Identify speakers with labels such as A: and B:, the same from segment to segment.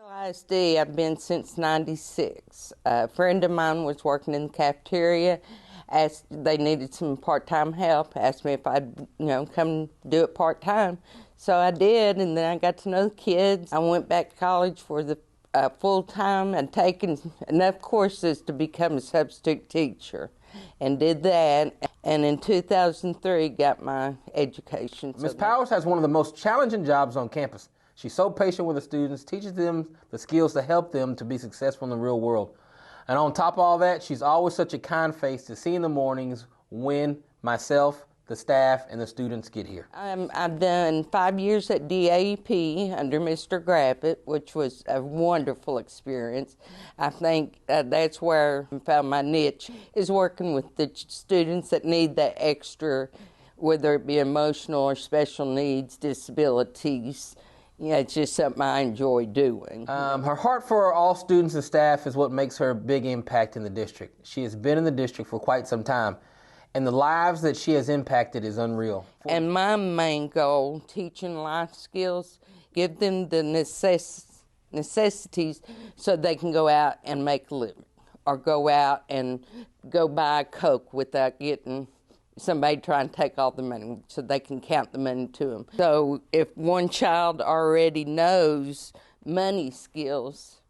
A: GISD, I've been since '96. A friend of mine was working in the cafeteria. Asked they needed some part-time help. Asked me if I'd, come do it part-time. So I did, and then I got to know the kids. I went back to college for the full-time. I'd taken enough courses to become a substitute teacher, and did that. And in 2003, got my education.
B: Ms. Powers has one of the most challenging jobs on campus. She's so patient with the students, teaches them the skills to help them to be successful in the real world. And on top of all that, she's always such a kind face to see in the mornings when myself, the staff, and the students get here.
A: I've done 5 years at DAEP under Mr. Gravitt, which was a wonderful experience. I think that's where I found my niche, is working with the students that need that extra, whether it be emotional or special needs, disabilities. Yeah, it's just something I enjoy doing.
B: Her heart for all students and staff is what makes her a big impact in the district. She has been in the district for quite some time, and the lives that she has impacted is unreal.
A: And my main goal, teaching life skills, give them the necessities so they can go out and make a living, or go out and go buy a Coke without getting somebody trying to take all the money, so they can count the money to them. So if one child already knows money skills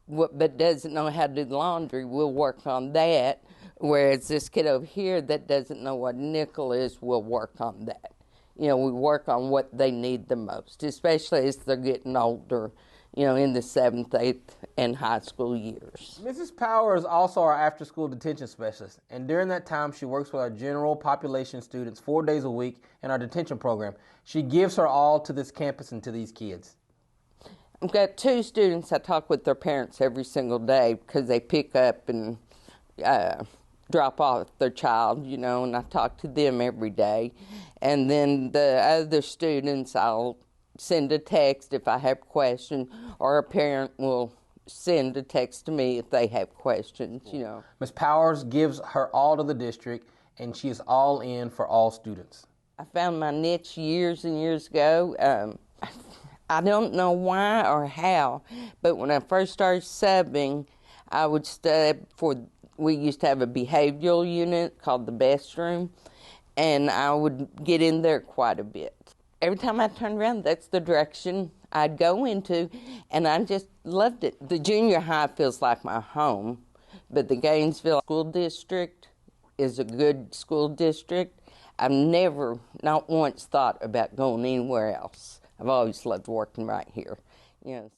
A: but doesn't know how to do the laundry, we'll work on that. Whereas this kid over here that doesn't know what a nickel is, we'll work on that. We work on what they need the most, especially as they're getting older, in the 7th, 8th, and high school years.
B: Mrs. Power is also our after-school detention specialist, and during that time, she works with our general population students 4 days a week in our detention program. She gives her all to this campus and to these kids.
A: I've got 2 students I talk with their parents every single day because they pick up and drop off their child, and I talk to them every day. And then the other students, I'll send a text if I have questions, or a parent will send a text to me if they have questions,
B: Ms. Powers gives her all to the district, and she is all in for all students.
A: I found my niche years and years ago. I don't know why or how, but when I first started subbing, I would we used to have a behavioral unit called the best room, and I would get in there quite a bit. Every time I turned around, that's the direction I'd go into, and I just loved it. The junior high feels like my home, but the Gainesville School District is a good school district. I've never, not once, thought about going anywhere else. I've always loved working right here. So.